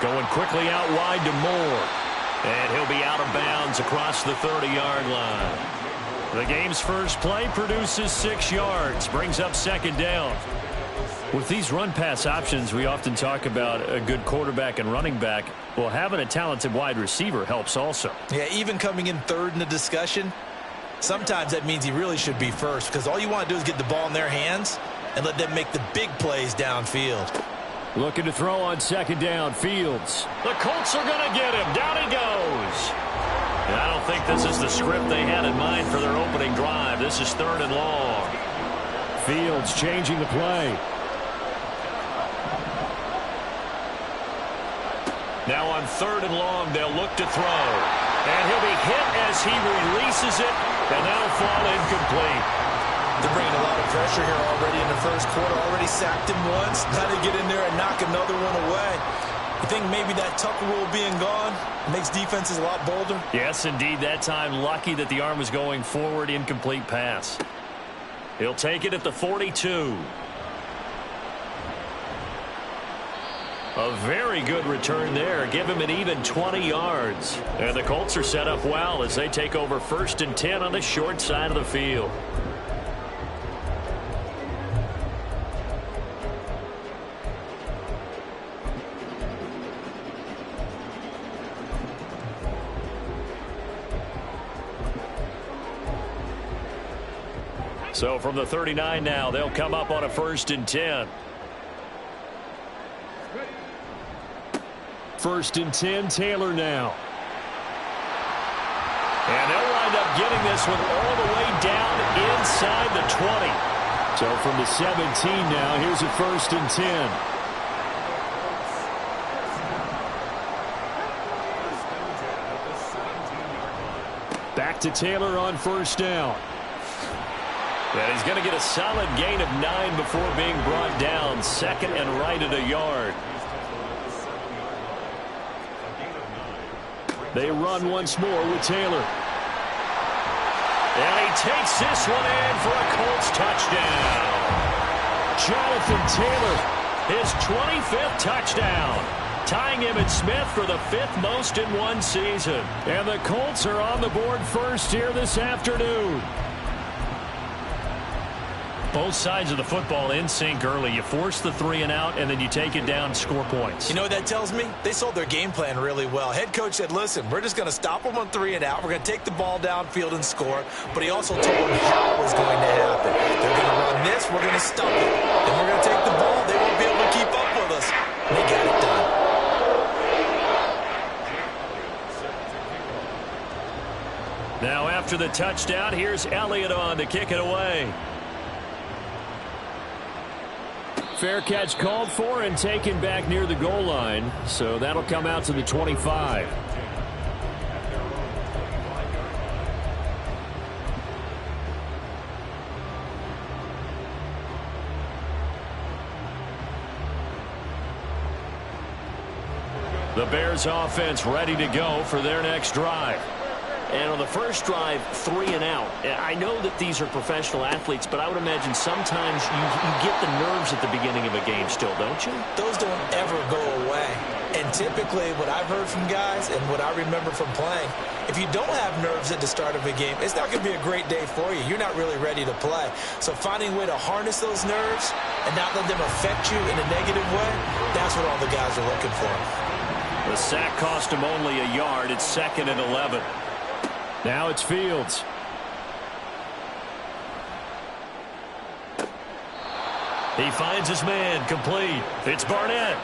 Going quickly out wide to Moore. And he'll be out of bounds across the 30-yard line. The game's first play produces 6 yards, brings up second down. With these run-pass options, we often talk about a good quarterback and running back. Well, having a talented wide receiver helps also. Yeah, even coming in third in the discussion, sometimes that means he really should be first, because all you want to do is get the ball in their hands and let them make the big plays downfield. Looking to throw on second down, Fields. The Colts are going to get him. Down he goes. And I don't think this is the script they had in mind for their opening drive. This is 3rd and long. Fields changing the play. Now on 3rd and long, they'll look to throw. And he'll be hit as he releases it, and that'll fall incomplete. They're bringing a lot of pressure here already in the first quarter. Already sacked him once. Got to get in there and knock another one away. You think maybe that Tucker rule being gone makes defenses a lot bolder? Yes, indeed. That time, lucky that the arm was going forward. Incomplete pass. He'll take it at the 42. A very good return there. Give him an even 20 yards. And the Colts are set up well as they take over 1st and 10 on the short side of the field. So from the 39 now, they'll come up on a 1st and 10. 1st and 10, Taylor now. And they'll wind up getting this one all the way down inside the 20. So from the 17 now, here's a 1st and 10. Back to Taylor on 1st down. And he's going to get a solid gain of 9 before being brought down. 2nd and right at a yard. They run once more with Taylor. And he takes this one in for a Colts touchdown. Jonathan Taylor, his 25th touchdown. Tying him and Smith for the 5th most in one season. And the Colts are on the board first here this afternoon. Both sides of the football in sync early. You force the 3 and out, and then you take it down and score points. You know what that tells me? They sold their game plan really well. Head coach said, listen, we're just going to stop them on 3 and out. We're going to take the ball downfield and score. But he also told them how it was going to happen. They're going to run this. We're going to stop it. Then we're going to take the ball. They won't be able to keep up with us. And they got it done. Now after the touchdown, here's Elliott on to kick it away. Fair catch called for and taken back near the goal line. So that'll come out to the 25. The Bears offense ready to go for their next drive. And on the first drive, 3 and out. I know that these are professional athletes, but I would imagine sometimes you get the nerves at the beginning of a game still, don't you? Those don't ever go away. And typically what I've heard from guys and what I remember from playing, if you don't have nerves at the start of a game, it's not going to be a great day for you. You're not really ready to play. So finding a way to harness those nerves and not let them affect you in a negative way, that's what all the guys are looking for. The sack cost him only a yard. It's 2nd and 11. Now it's Fields. He finds his man, complete. It's Barnett.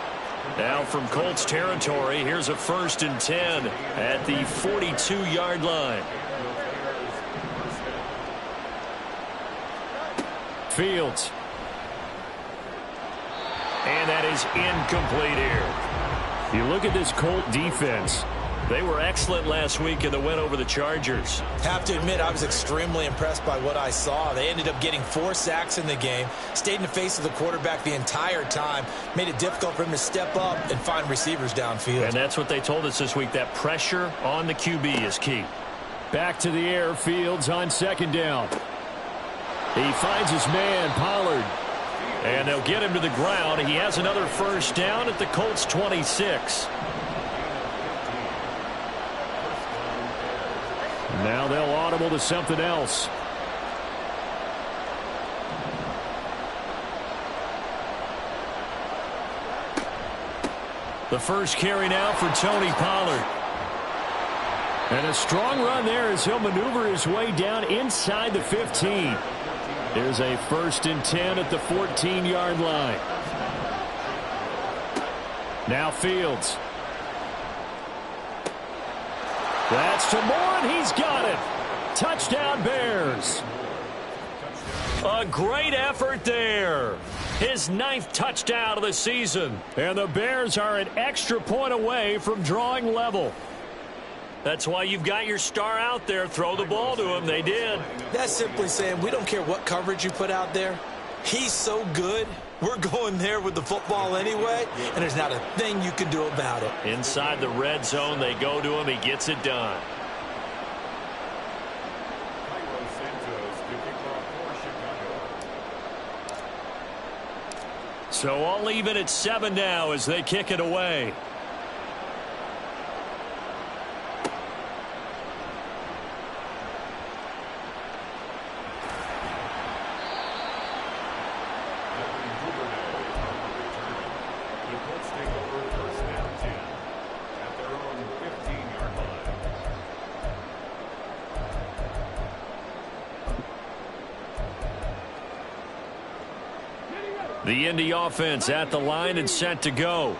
Now from Colts territory, here's a 1st and 10 at the 42-yard line. Fields. And that is incomplete here. You look at this Colt defense. They were excellent last week in the win over the Chargers. Have to admit, I was extremely impressed by what I saw. They ended up getting 4 sacks in the game, stayed in the face of the quarterback the entire time, made it difficult for him to step up and find receivers downfield. And that's what they told us this week, that pressure on the QB is key. Back to the air, Fields on 2nd down. He finds his man, Pollard. And they'll get him to the ground. He has another first down at the Colts 26. Now they'll audible to something else. The first carry now for Tony Pollard. And a strong run there as he'll maneuver his way down inside the 15. Here's a 1st and 10 at the 14-yard line. Now Fields. That's to Moore, and he's got it. Touchdown, Bears. A great effort there. His 9th touchdown of the season. And the Bears are an extra point away from drawing level. That's why you've got your star out there. Throw the ball to him. They did. That's simply saying we don't care what coverage you put out there. He's so good. We're going there with the football anyway, and there's not a thing you can do about it. Inside the red zone, they go to him. He gets it done. So all even at 7 now as they kick it away. The Indy offense at the line and set to go.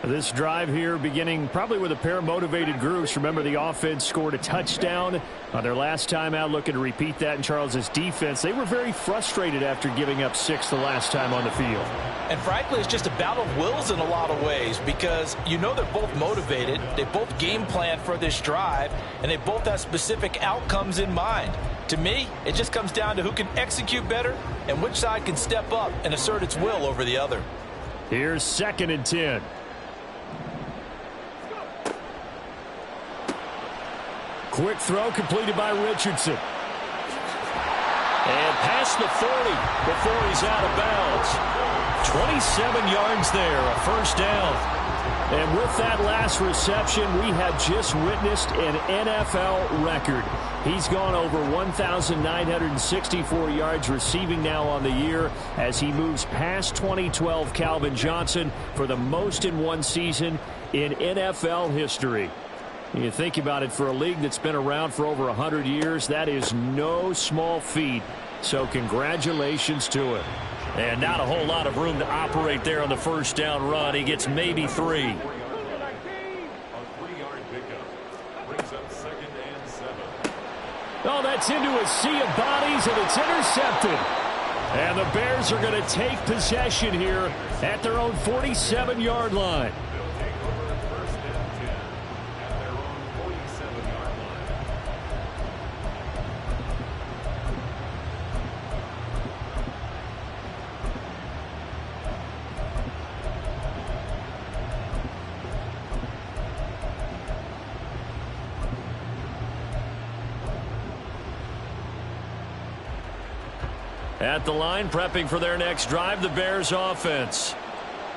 This drive here beginning probably with a pair of motivated groups. Remember, the offense scored a touchdown on their last time out, looking to repeat that in Charles's defense. They were very frustrated after giving up 6 the last time on the field. And frankly, it's just a battle of wills in a lot of ways because you know they're both motivated. They both game plan for this drive, and they both have specific outcomes in mind. To me, it just comes down to who can execute better and which side can step up and assert its will over the other. Here's 2nd and 10. Quick throw completed by Richardson. And past the 40 before he's out of bounds. 27 yards there, a first down. And with that last reception, we have just witnessed an NFL record. He's gone over 1,964 yards receiving now on the year as he moves past 2012 Calvin Johnson for the most in one season in NFL history. You think about it, for a league that's been around for over 100 years, that is no small feat. So congratulations to him. And not a whole lot of room to operate there on the first down run. He gets maybe 3. Oh, that's into a sea of bodies, and it's intercepted. And the Bears are going to take possession here at their own 47-yard line. At the line, prepping for their next drive, the Bears offense.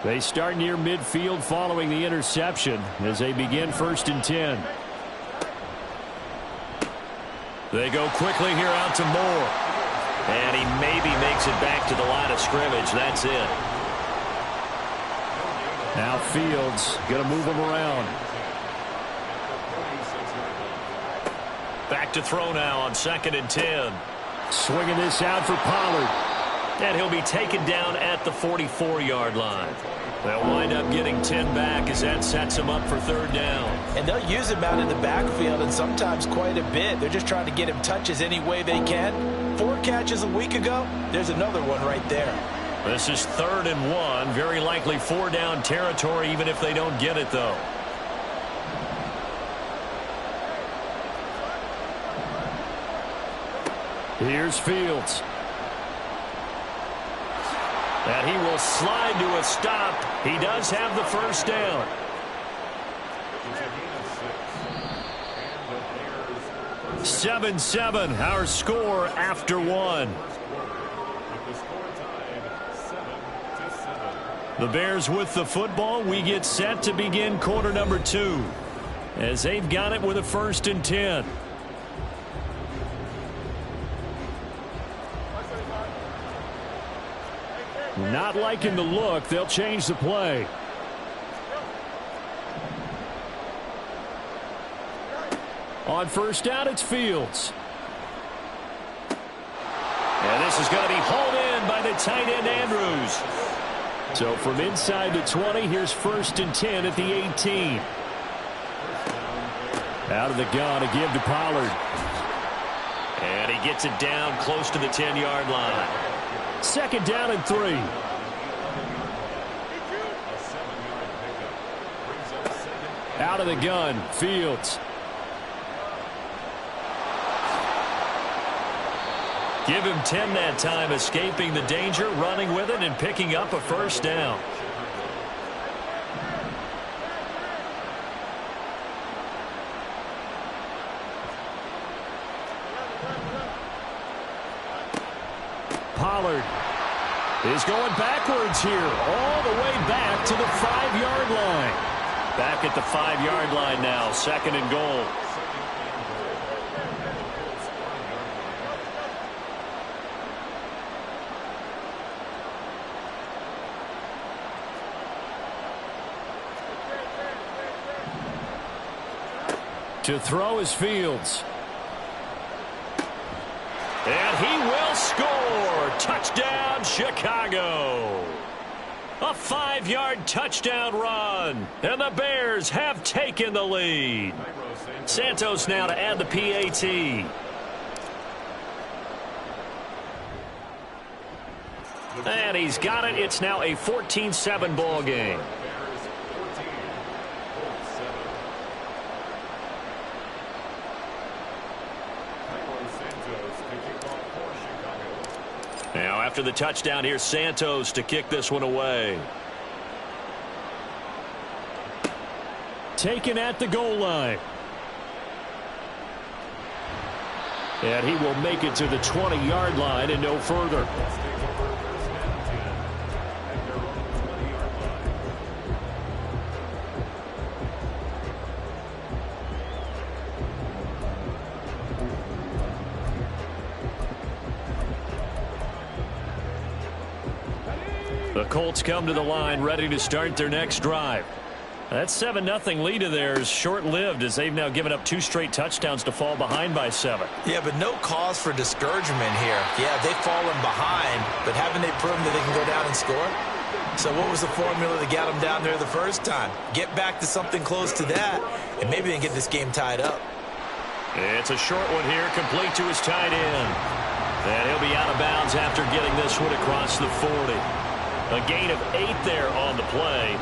They start near midfield following the interception as they begin 1st and 10. They go quickly here out to Moore. And he maybe makes it back to the line of scrimmage. That's it. Now Fields going to move him around. Back to throw now on 2nd and 10. Swinging this out for Pollard. And he'll be taken down at the 44-yard line. They'll wind up getting 10 back as that sets him up for 3rd down. And they'll use him out in the backfield, and sometimes quite a bit. They're just trying to get him touches any way they can. 4 catches a week ago, there's another one right there. This is 3rd and 1. Very likely 4-down territory, even if they don't get it, though. Here's Fields. And he will slide to a stop. He does have the first down. Seven, our score after 1. The Bears with the football. We get set to begin quarter number 2 as they've got it with a 1st and 10. Not liking the look. They'll change the play. On 1st down, it's Fields. And this is going to be hauled in by the tight end, Andrews. So from inside the 20, here's 1st and 10 at the 18. Out of the gun, a give to Pollard. And he gets it down close to the 10-yard line. 2nd down and 3. Out of the gun, Fields. Give him 10 that time, escaping the danger, running with it, and picking up a 1st down. Pollard is going backwards here, all the way back to the 5-yard line. Back at the 5-yard line now, 2nd and goal. To throw is Fields. And he will score. Touchdown, Chicago. A 5-yard touchdown run. And the Bears have taken the lead. Santos now to add the PAT. And he's got it. It's now a 14-7 ball game. Now after the touchdown, here's Santos to kick this one away. Taken at the goal line. And he will make it to the 20-yard line and no further. The Colts come to the line ready to start their next drive. That 7-0 lead of theirs short-lived as they've now given up 2 straight touchdowns to fall behind by 7. Yeah, but no cause for discouragement here. Yeah, they've fallen behind, but haven't they proven that they can go down and score? So what was the formula that got them down there the first time? Get back to something close to that, and maybe they can get this game tied up. It's a short one here, complete to his tight end. And he'll be out of bounds after getting this one across the 40. A gain of 8 there on the play,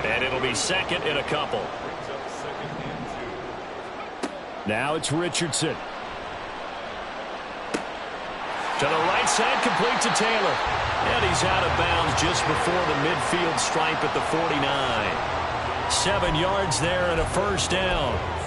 and it'll be 2nd and a couple. Now it's Richardson. To the right side, complete to Taylor. And he's out of bounds just before the midfield stripe at the 49. 7 yards there and a 1st down.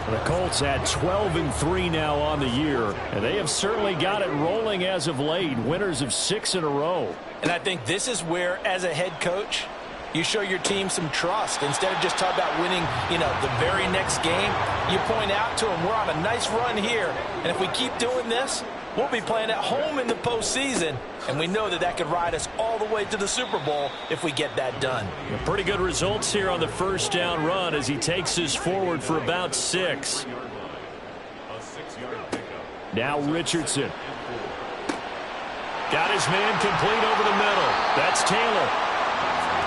The Colts at 12-3 now on the year, and they have certainly got it rolling as of late, winners of 6 in a row. And I think this is where, as a head coach, you show your team some trust. Instead of just talking about winning, the very next game, you point out to them, we're on a nice run here, and if we keep doing this, we'll be playing at home in the postseason, and we know that that could ride us all the way to the Super Bowl if we get that done. Pretty good results here on the 1st down run as he takes us forward for about 6. Now Richardson. Got his man complete over the middle. That's Taylor.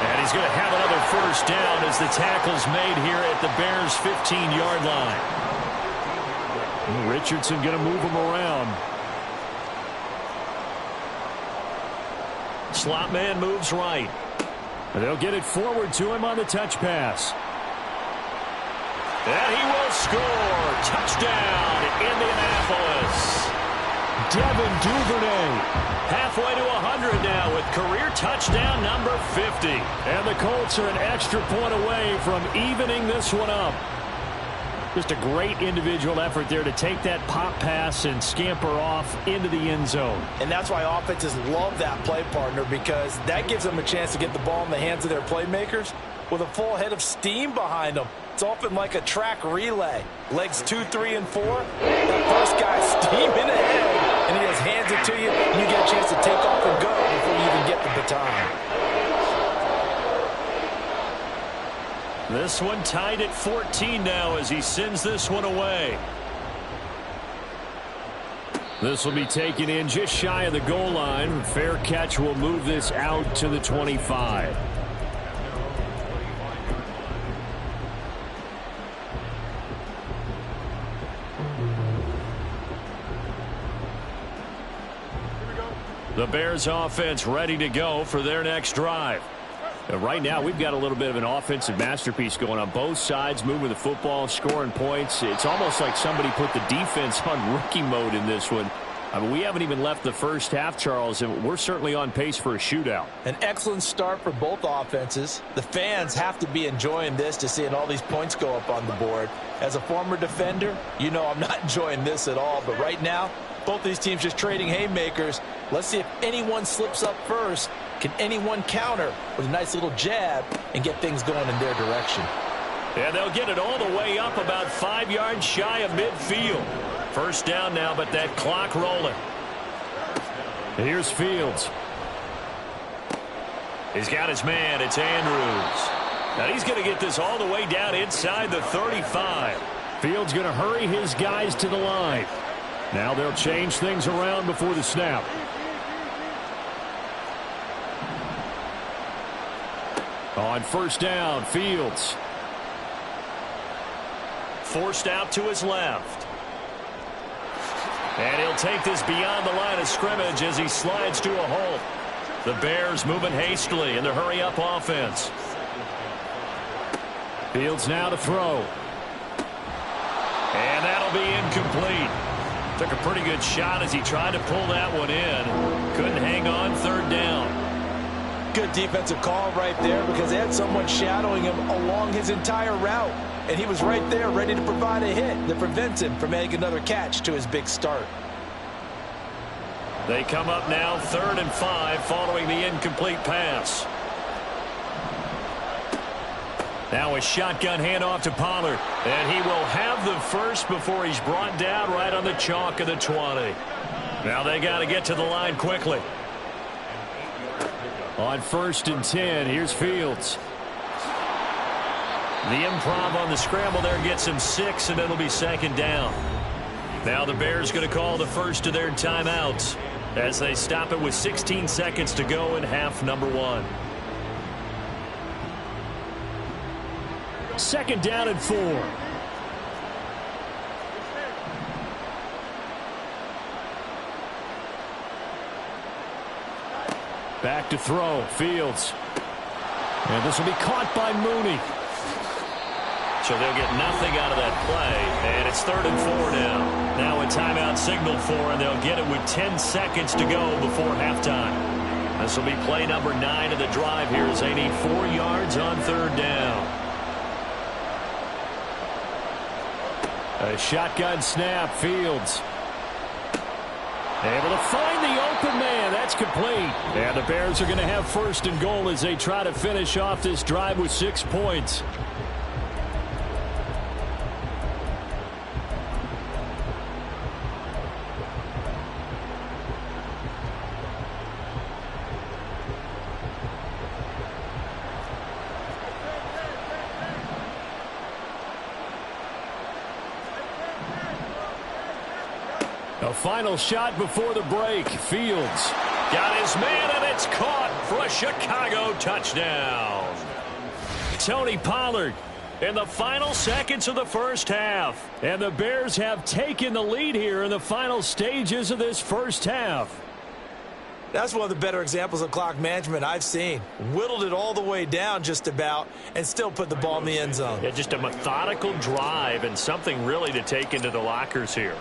And he's going to have another 1st down as the tackle's made here at the Bears' 15-yard line. Richardson going to move him around. Slot man moves right. And they'll get it forward to him on the touch pass. And he will score. Touchdown, Indianapolis. Devin Duvernay. Halfway to 100 now with career touchdown number 50. And the Colts are an extra point away from evening this one up. Just a great individual effort there to take that pop pass and scamper off into the end zone. And that's why offenses love that play, partner, because that gives them a chance to get the ball in the hands of their playmakers with a full head of steam behind them. It's often like a track relay. Legs 2, 3, and 4. That first guy's steaming ahead, and he just hands it to you, and you get a chance to take off and go before you even get the baton. This one tied at 14 now as he sends this one away. This will be taken in just shy of the goal line. Fair catch will move this out to the 25. The Bears offense ready to go for their next drive. Right now, we've got a little bit of an offensive masterpiece going on both sides, moving the football, scoring points. It's almost like somebody put the defense on rookie mode in this one. I mean, we haven't even left the first half, Charles, and we're certainly on pace for a shootout. An excellent start for both offenses. The fans have to be enjoying this to seeing all these points go up on the board. As a former defender, you know I'm not enjoying this at all, but right now, both these teams just trading haymakers. Let's see if anyone slips up first. Can anyone counter with a nice little jab and get things going in their direction? And they'll get it all the way up about 5 yards shy of midfield. First down now, but that clock rolling. Here's Fields. He's got his man. It's Andrews. Now he's going to get this all the way down inside the 35. Fields going to hurry his guys to the line. Now they'll change things around before the snap. On first down, Fields. Forced out to his left. And he'll take this beyond the line of scrimmage as he slides to a halt. The Bears moving hastily in the hurry-up offense. Fields now to throw. And that'll be incomplete. Took a pretty good shot as he tried to pull that one in. Couldn't hang on third down. Good defensive call right there because they had someone shadowing him along his entire route. And he was right there ready to provide a hit that prevents him from making another catch to his big start. They come up now 3rd and 5 following the incomplete pass. Now a shotgun handoff to Pollard. And he will have the first before he's brought down right on the chalk of the 20. Now they got to get to the line quickly. On 1st and 10, here's Fields. The improv on the scramble there gets him 6, and it'll be 2nd down. Now the Bears going to call the first of their timeouts as they stop it with 16 seconds to go in half number 1. 2nd down and 4. Back to throw, Fields. And this will be caught by Mooney. So they'll get nothing out of that play, and it's 3rd and 4 now. Now a timeout signal for, and they'll get it with 10 seconds to go before halftime. This will be play number 9 of the drive here as they need 4 yards on 3rd down. A shotgun snap, Fields. Able to find the open man. That's complete. And the Bears are going to have 1st and goal as they try to finish off this drive with 6 points. A final shot before the break. Fields got his man, and it's caught for a Chicago touchdown. Tony Pollard in the final seconds of the first half. And the Bears have taken the lead here in the final stages of this first half. That's one of the better examples of clock management I've seen. Whittled it all the way down just about and still put the ball in the end zone. Yeah, just a methodical drive and something really to take into the lockers here.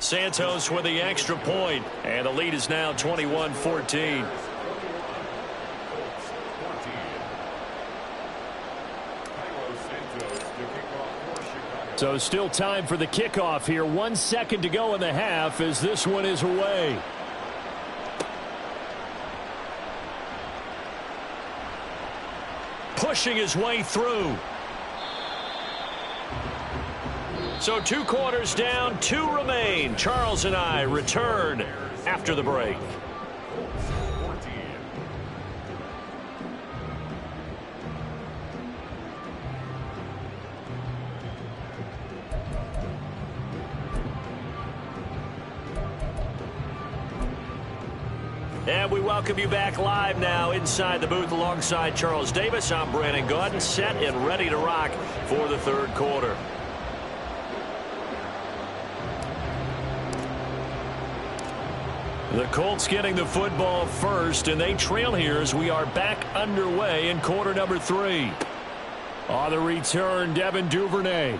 Santos with the extra point, and the lead is now 21-14. So still time for the kickoff here. 1 second to go in the half as this one is away. Pushing his way through. So 2 quarters down, 2 remain. Charles and I return after the break. And we welcome you back live now inside the booth alongside Charles Davis. I'm Brandon Gaudin, set and ready to rock for the 3rd quarter. The Colts getting the football first, and they trail here as we are back underway in quarter number 3. On the return, Devin Duvernay.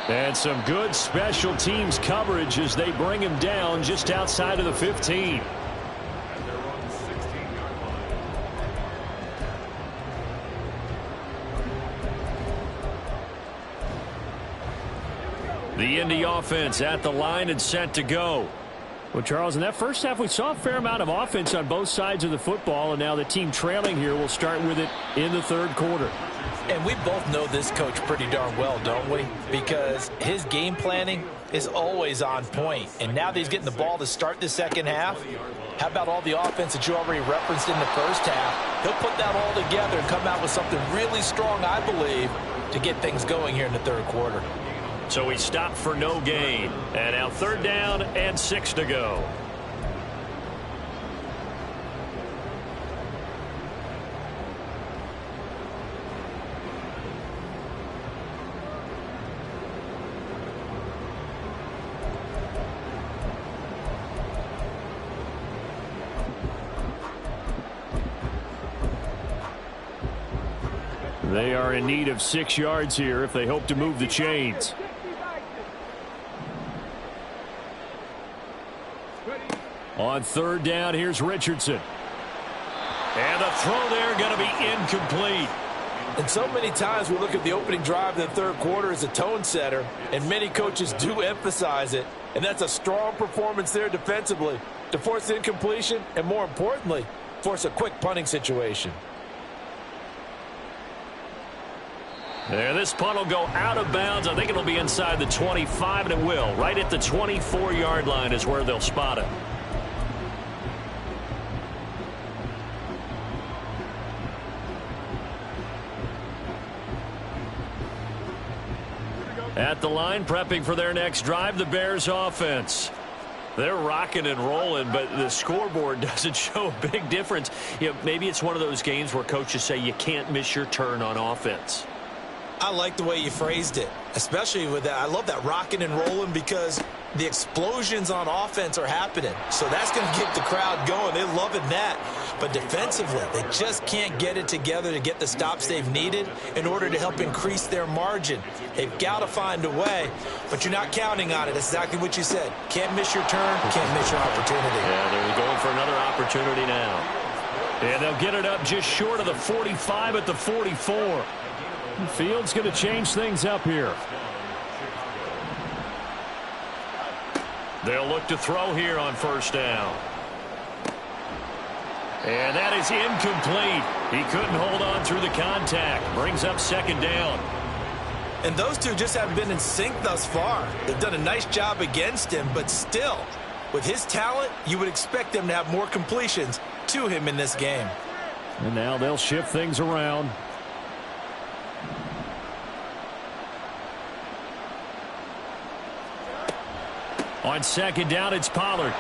And some good special teams coverage as they bring him down just outside of the 15. The Indy offense at the line and set to go. Well, Charles, in that first half, we saw a fair amount of offense on both sides of the football, and now the team trailing here will start with it in the 3rd quarter. And we both know this coach pretty darn well, don't we? Because his game planning is always on point. And now that he's getting the ball to start the 2nd half, how about all the offense that you already referenced in the first half? He'll put that all together and come out with something really strong, I believe, to get things going here in the 3rd quarter. So he stopped for no gain. And now 3rd down and 6 to go. They are in need of 6 yards here if they hope to move the chains. On 3rd down, here's Richardson. And the throw there going to be incomplete. And so many times we look at the opening drive in the 3rd quarter as a tone setter, and many coaches do emphasize it. And that's a strong performance there defensively to force incompletion and, more importantly, force a quick punting situation. There, this punt will go out of bounds. I think it'll be inside the 25, and it will. Right at the 24-yard line is where they'll spot it. At the line, prepping for their next drive, the Bears offense. They're rocking and rolling, but the scoreboard doesn't show a big difference. You know, maybe it's one of those games where coaches say you can't miss your turn on offense. I like the way you phrased it, especially with that. I love that rocking and rolling because the explosions on offense are happening. So that's going to get the crowd going. They're loving that. But defensively, they just can't get it together to get the stops they've needed in order to help increase their margin. They've got to find a way, but you're not counting on it. That's exactly what you said. Can't miss your turn, can't miss your opportunity. Yeah, they're going for another opportunity now. And they'll get it up just short of the 45 at the 44. Fields going to change things up here. They'll look to throw here on 1st down. And that is incomplete. He couldn't hold on through the contact. Brings up 2nd down. And those two just haven't been in sync thus far. They've done a nice job against him, but still, with his talent, you would expect them to have more completions to him in this game. And now they'll shift things around. On 2nd down, it's Pollard.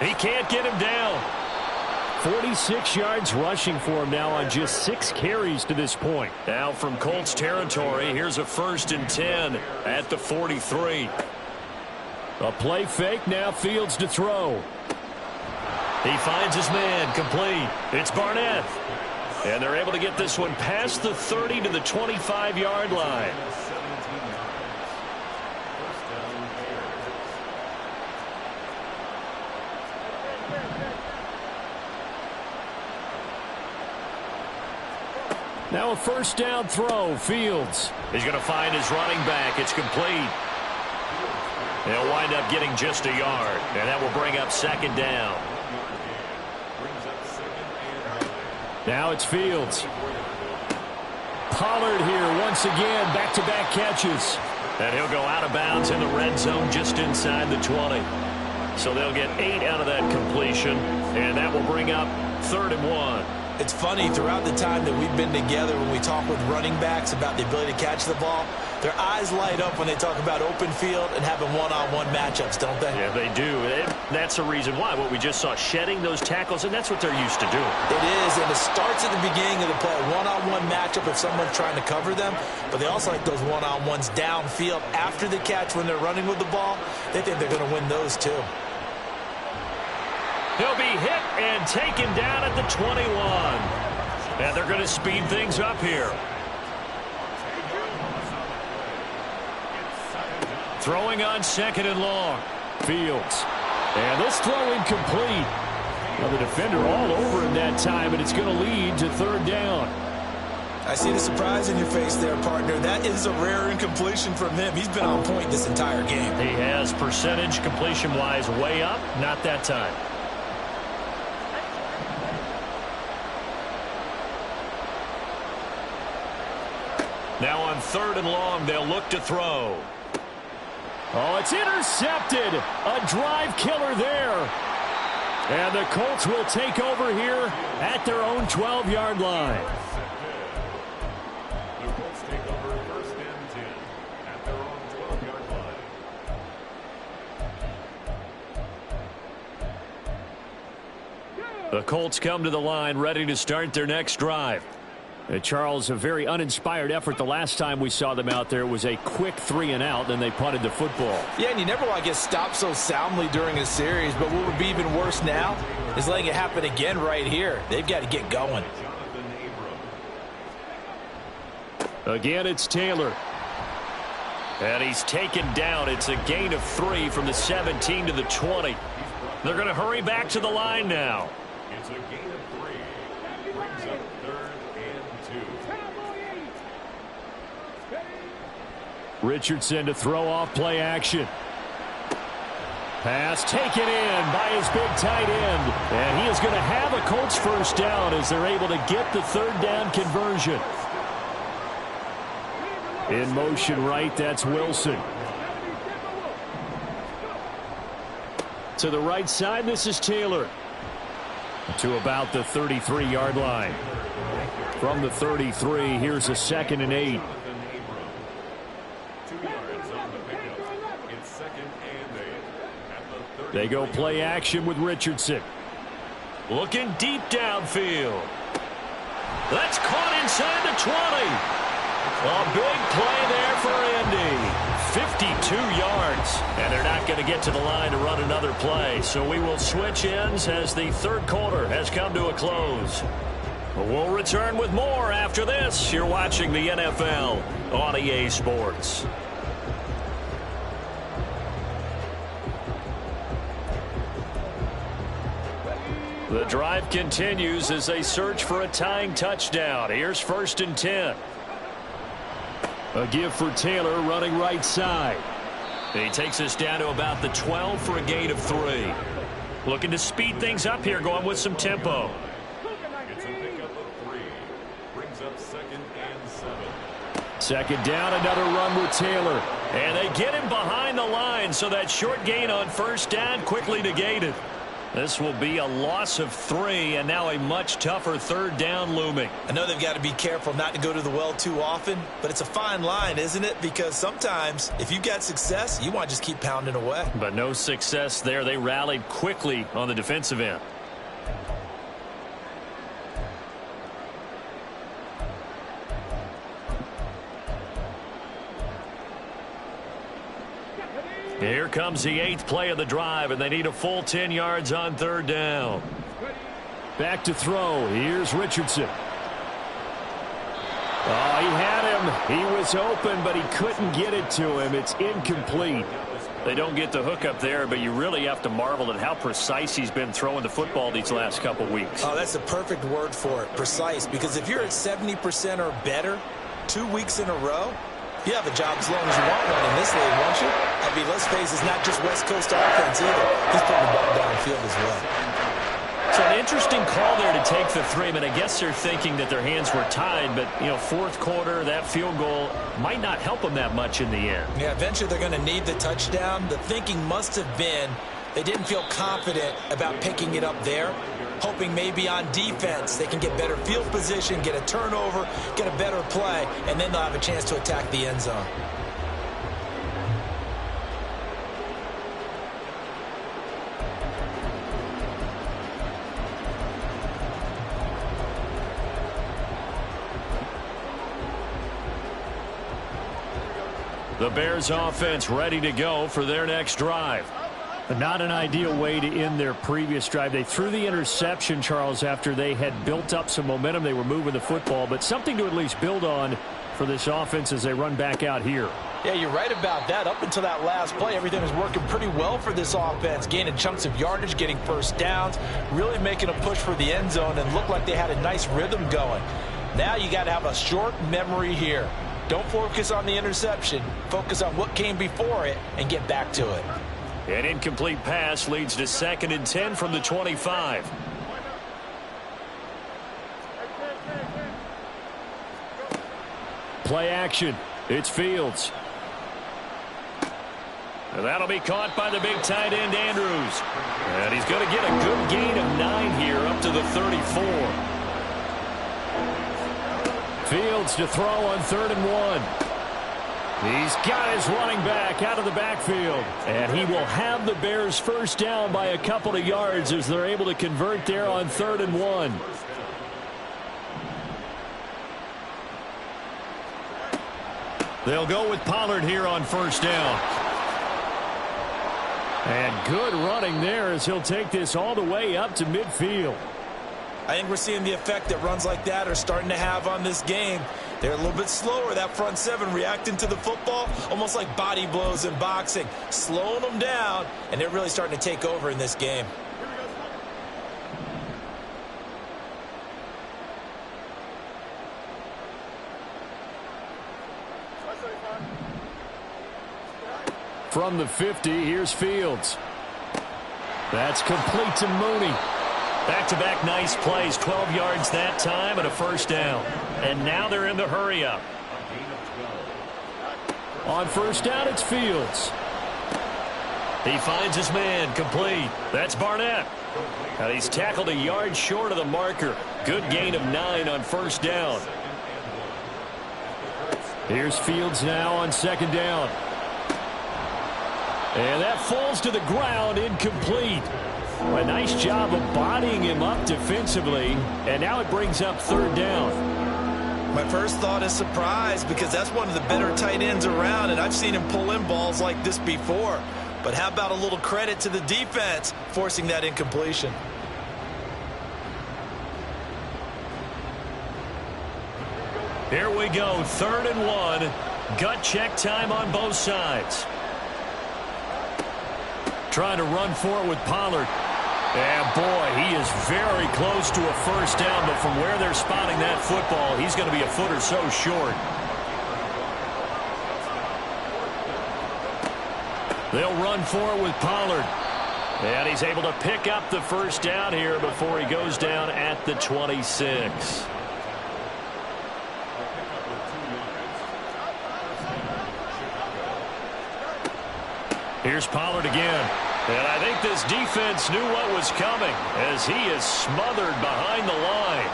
He can't get him down. 46 yards rushing for him now on just 6 carries to this point. Now from Colts territory, here's a 1st and 10 at the 43. A play fake, now Fields to throw. He finds his man, complete. It's Barnett. And they're able to get this one past the 30 to the 25-yard line. Now a first down throw. Fields. He's going to find his running back. It's complete. They'll wind up getting just a yard, and that will bring up second down. Now it's Fields. Pollard here once again, back-to-back catches. And he'll go out of bounds in the red zone just inside the 20. So they'll get 8 out of that completion, and that will bring up 3rd and 1. It's funny, throughout the time that we've been together, when we talk with running backs about the ability to catch the ball, their eyes light up when they talk about open field and having one-on-one matchups, don't they? Yeah, they do. That's the reason why. What we just saw, shedding those tackles, and that's what they're used to doing. It is, and it starts at the beginning of the play, one-on-one matchup if someone's trying to cover them, but they also like those one-on-ones downfield after the catch when they're running with the ball. They think they're going to win those too. He'll be hit and taken down at the 21. And they're going to speed things up here. Throwing on 2nd and long. Fields. And this throw incomplete. Well, the defender all over him that time, and it's going to lead to 3rd down. I see the surprise in your face there, partner. That is a rare incompletion from him. He's been on point this entire game. He has percentage completion-wise way up. Not that time. Now on 3rd and long, they'll look to throw. Oh, it's intercepted. A drive killer there. And the Colts will take over here at their own 12-yard line. The Colts take over 1st and 10 at their own 12-yard line. The Colts come to the line ready to start their next drive. Charles, a very uninspired effort the last time we saw them out there. It was a quick 3 and out, then they punted the football. Yeah, and you never want to get stopped so soundly during a series, but what would be even worse now is letting it happen again right here. They've got to get going. Again, it's Taylor. And he's taken down. It's a gain of 3 from the 17 to the 20. They're going to hurry back to the line now. It's a gain of 3. Brings up 3rd and 2. Richardson to throw off play action. Pass taken in by his big tight end. And he is going to have a Colts first down as they're able to get the 3rd down conversion. In motion right, that's Wilson. To the right side, this is Taylor. To about the 33-yard line. From the 33, here's a 2nd and 8. 2 yards on the pickup. It's 2nd and 8 at the 30. They go play action with Richardson. Looking deep downfield. That's caught inside the 20. A big play there for Indy. 52 yards. And they're not going to get to the line to run another play. So we will switch ends as the 3rd quarter has come to a close. We'll return with more after this. You're watching the NFL on EA Sports. The drive continues as they search for a tying touchdown. Here's 1st and 10. A give for Taylor running right side. He takes us down to about the 12 for a gain of 3. Looking to speed things up here, going with some tempo. It's a pickup of 3. Brings up 2nd and 7. 2nd down, another run with Taylor. And they get him behind the line, so that short gain on 1st down quickly negated. This will be a loss of 3, and now a much tougher 3rd down looming. I know they've got to be careful not to go to the well too often, but it's a fine line, isn't it? Because sometimes, if you've got success, you want to just keep pounding away. But no success there. They rallied quickly on the defensive end. Here comes the 8th play of the drive, and they need a full 10 yards on 3rd down. Back to throw. Here's Richardson. Oh, he had him. He was open, but he couldn't get it to him. It's incomplete. They don't get the hook up there, but you really have to marvel at how precise he's been throwing the football these last couple weeks. Oh, that's the perfect word for it, precise, because if you're at 70% or better 2 weeks in a row, you have a job as long as you want one in this league, won't you? I mean, let's face it, it's not just West Coast offense either. He's putting the ball downfield as well. So an interesting call there to take the 3, but I guess they're thinking that their hands were tied, but, you know, fourth quarter, that field goal might not help them that much in the end. Yeah, eventually they're going to need the touchdown. The thinking must have been they didn't feel confident about picking it up there, hoping maybe on defense they can get better field position, get a turnover, get a better play, and then they'll have a chance to attack the end zone. The Bears offense ready to go for their next drive. Not an ideal way to end their previous drive. They threw the interception, Charles, after they had built up some momentum. They were moving the football, but something to at least build on for this offense as they run back out here. Yeah, you're right about that. Up until that last play, everything was working pretty well for this offense, gaining chunks of yardage, getting first downs, really making a push for the end zone, and looked like they had a nice rhythm going. Now you got to have a short memory here. Don't focus on the interception. Focus on what came before it and get back to it. An incomplete pass leads to 2nd and 10 from the 25. Play action. It's Fields. And that'll be caught by the big tight end, Andrews. And he's going to get a good gain of 9 here up to the 34. Fields to throw on 3rd and 1. He's got his running back out of the backfield. And he will have the Bears first down by a couple of yards as they're able to convert there on 3rd and 1. They'll go with Pollard here on first down. And good running there as he'll take this all the way up to midfield. I think we're seeing the effect that runs like that are starting to have on this game. They're a little bit slower, that front 7 reacting to the football, almost like body blows in boxing, slowing them down, and they're really starting to take over in this game. From the 50, here's Fields. That's complete to Mooney. Back-to-back nice plays, 12 yards that time and a first down. And now they're in the hurry-up. On first down, it's Fields. He finds his man, complete. That's Barnett. Now he's tackled a yard short of the marker. Good gain of 9 on first down. Here's Fields now on 2nd down. And that falls to the ground, incomplete. A nice job of bodying him up defensively, and now it brings up 3rd down. My first thought is surprise, because that's one of the better tight ends around, and I've seen him pull in balls like this before. But how about a little credit to the defense forcing that incompletion? Here we go, 3rd and 1. Gut check time on both sides. Trying to run for it with Pollard. And boy, he is very close to a first down, but from where they're spotting that football, he's going to be a foot or so short. They'll run for it with Pollard. And he's able to pick up the first down here before he goes down at the 26. Here's Pollard again. And I think this defense knew what was coming as he is smothered behind the line.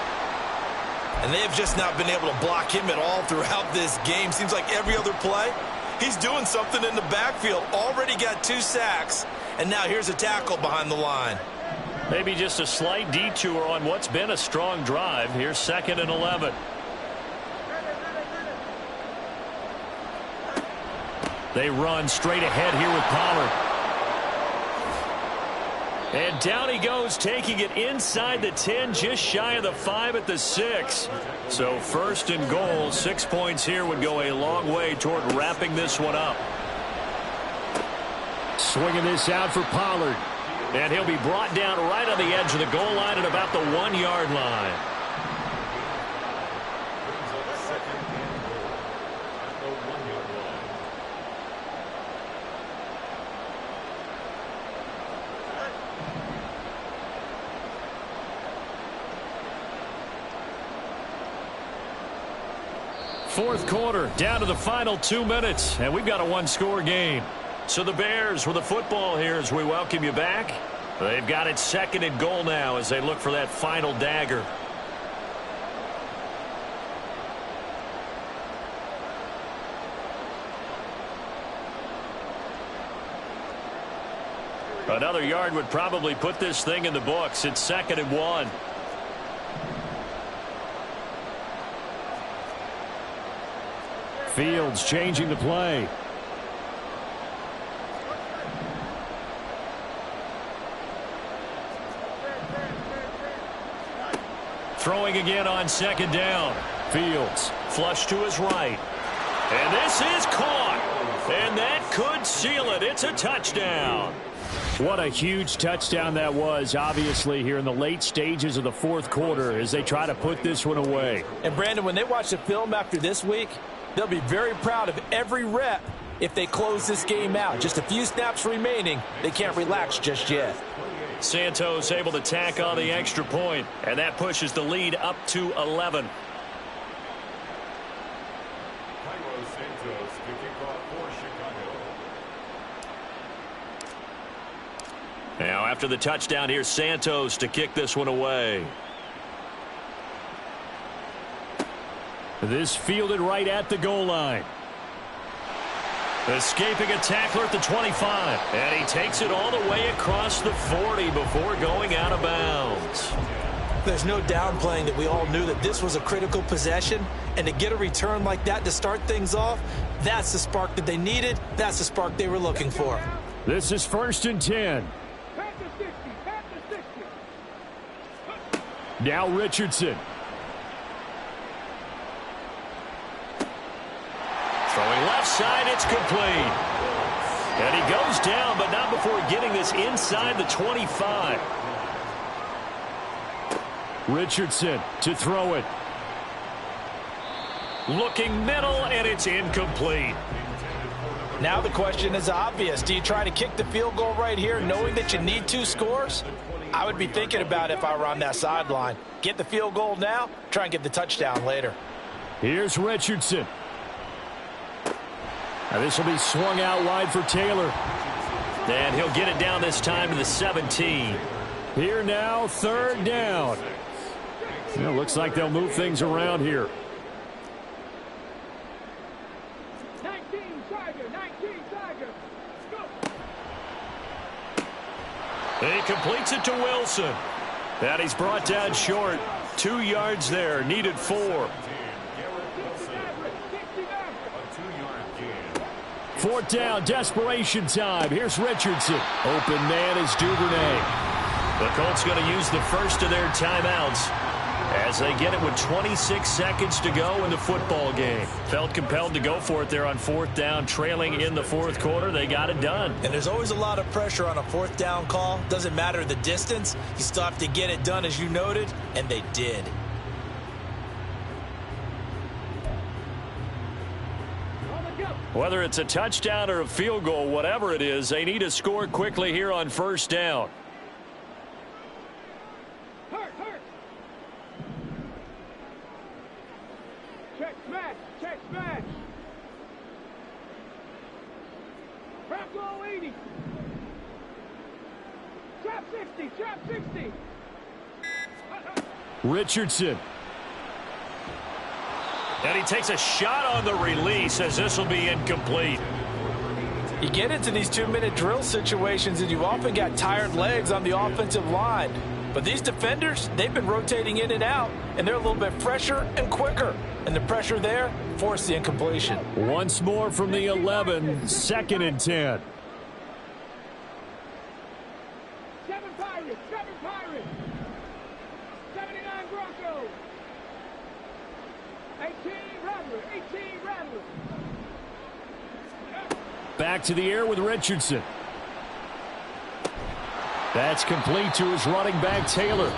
And they have just not been able to block him at all throughout this game. Seems like every other play, he's doing something in the backfield. Already got 2 sacks, and now here's a tackle behind the line. Maybe just a slight detour on what's been a strong drive. Here's 2nd and 11. They run straight ahead here with Pollard. And down he goes, taking it inside the 10, just shy of the 5 at the 6. So 1st and goal, 6 points here would go a long way toward wrapping this one up. Swinging this out for Pollard. And he'll be brought down right on the edge of the goal line at about the 1-yard line. Fourth quarter, down to the final 2 minutes, and we've got a one-score game. So the Bears with the football here as we welcome you back. They've got it 2nd and goal now as they look for that final dagger. Another yard would probably put this thing in the books. It's 2nd and 1. Fields changing the play. Throwing again on 2nd down. Fields flush to his right. And this is caught. And that could seal it. It's a touchdown. What a huge touchdown that was, obviously, here in the late stages of the fourth quarter as they try to put this one away. And, Brandon, when they watch the film after this week, they'll be very proud of every rep if they close this game out. Just a few snaps remaining. They can't relax just yet. Santos able to tack on the extra point, and that pushes the lead up to 11. Now after the touchdown, here's Santos to kick this one away. This fielded right at the goal line. Escaping a tackler at the 25. And he takes it all the way across the 40 before going out of bounds. There's no downplaying that we all knew that this was a critical possession. And to get a return like that to start things off, that's the spark that they needed. That's the spark they were looking for. This is 1st and 10. Now Richardson. Throwing left side, it's complete. And he goes down, but not before getting this inside the 25. Richardson to throw it. Looking middle, and it's incomplete. Now the question is obvious. Do you try to kick the field goal right here knowing that you need 2 scores? I would be thinking about it if I were on that sideline. Get the field goal now, try and get the touchdown later. Here's Richardson. Now this will be swung out wide for Taylor. And he'll get it down this time to the 17. Here now, 3rd down. Well, looks like they'll move things around here. 19 Tiger. Go. He completes it to Wilson. And he's brought down short. 2 yards there, needed 4. 4th down, desperation time. Here's Richardson. Open man is Duvernay. The Colts going to use the first of their timeouts as they get it with 26 seconds to go in the football game. Felt compelled to go for it there on 4th down, trailing in the 4th quarter. They got it done. And there's always a lot of pressure on a 4th down call. Doesn't matter the distance. You still have to get it done, as you noted, and they did. Whether it's a touchdown or a field goal, whatever it is, they need to score quickly here on 1st down. Hurt. Check smash. Trap goal 80. Trap 60. Richardson. And he takes a shot on the release as this will be incomplete. You get into these 2-minute drill situations and you often got tired legs on the offensive line. But these defenders, they've been rotating in and out, and they're a little bit fresher and quicker. And the pressure there forced the incompletion. Once more from the 11, 2nd and 10. 7 Pirates. 79 Broncos. 18 Rattlers. Back to the air with Richardson. That's complete to his running back, Taylor.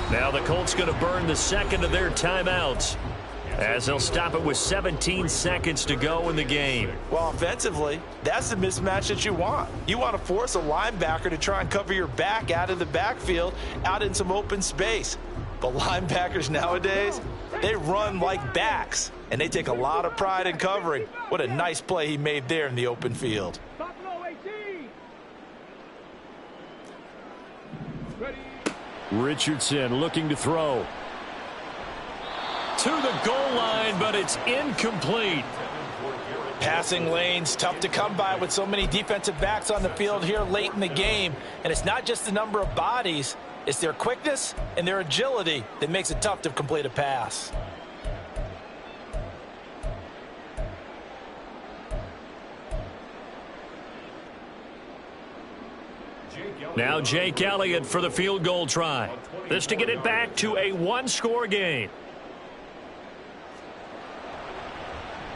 Now the Colts going to burn the second of their timeouts, as they'll stop it with 17 seconds to go in the game. Well, offensively, that's the mismatch that you want. You want to force a linebacker to try and cover your back out of the backfield, out in some open space. The linebackers nowadays, they run like backs, and they take a lot of pride in covering. What a nice play he made there in the open field. Buffalo 18. Ready. Richardson looking to throw. To the goal line, but it's incomplete. Passing lanes, tough to come by with so many defensive backs on the field here late in the game. And it's not just the number of bodies, it's their quickness and their agility that makes it tough to complete a pass. Now Jake Elliott for the field goal try. This to get it back to a one-score game.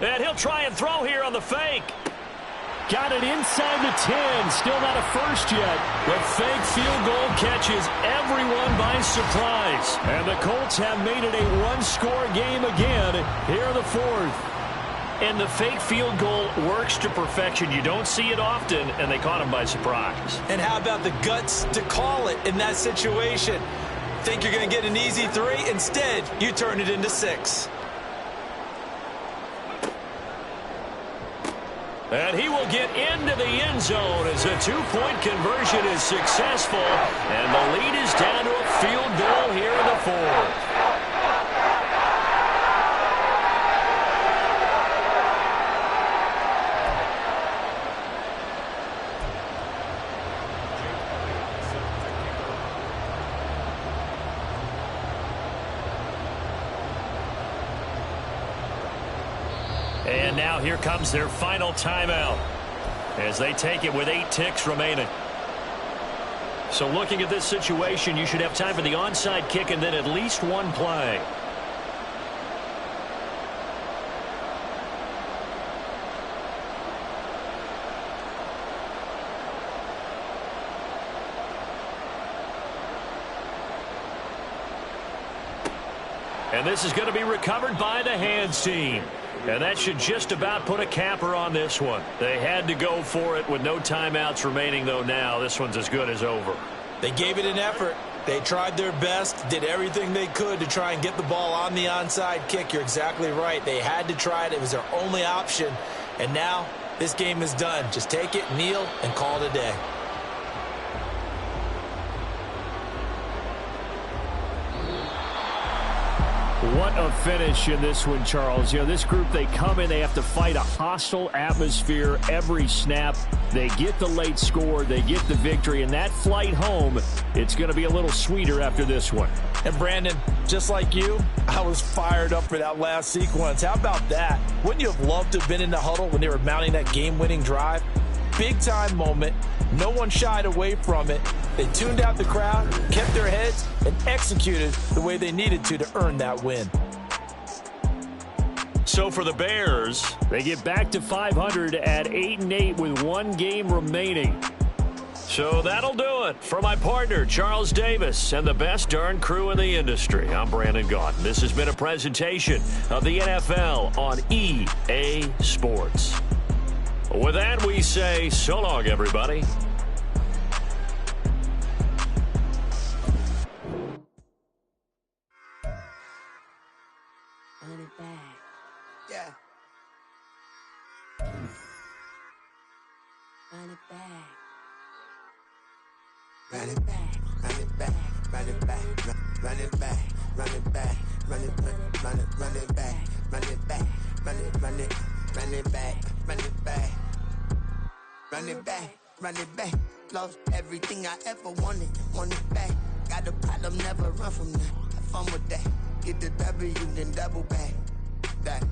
And he'll try and throw here on the fake. Got it inside the 10. Still not a first yet. The fake field goal catches everyone by surprise. And the Colts have made it a one-score game again here in the fourth. And the fake field goal works to perfection. You don't see it often, and they caught him by surprise. And how about the guts to call it in that situation? Think you're going to get an easy 3? Instead, you turn it into 6. And he will get into the end zone as a two-point conversion is successful. And the lead is down to a field goal here in the fourth. And now here comes their final timeout as they take it with 8 ticks remaining. So looking at this situation, you should have time for the onside kick and then at least one play. And this is going to be recovered by the hands team. And that should just about put a capper on this one. They had to go for it with no timeouts remaining, though now this one's as good as over. They gave it an effort. They tried their best, did everything they could to try and get the ball on the onside kick. You're exactly right. They had to try it. It was their only option. And now this game is done. Just take it, kneel, and call it a day. What a finish in this one, Charles. You know, this group, they come in, they have to fight a hostile atmosphere every snap. They get the late score, they get the victory, and that flight home, it's going to be a little sweeter after this one. And Brandon, just like you, I was fired up for that last sequence. How about that? Wouldn't you have loved to have been in the huddle when they were mounting that game-winning drive? Big-time moment. No one shied away from it. They tuned out the crowd, kept their heads, and executed the way they needed to earn that win. So for the Bears, they get back to 500 at 8-8 with one game remaining. So that'll do it for my partner, Charles Davis, and the best darn crew in the industry. I'm Brandon Gaudin. This has been a presentation of the NFL on EA Sports. With that, we say so long, everybody. Run it back. Yeah. Run it back. Run it back. Run it back. Run it back. Run it back. Run it back. Run it back. Run it back. Run it back. Run it back. Run it back. Run it back. Run it back. Run it back. Lost everything I ever wanted. Want it back. Got a problem, never run from that. Have fun with that. Get the W, then double back. That.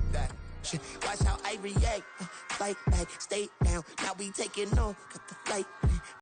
Shit. Watch how I react. Fight back. Stay down. Now we taking off. Got the flight.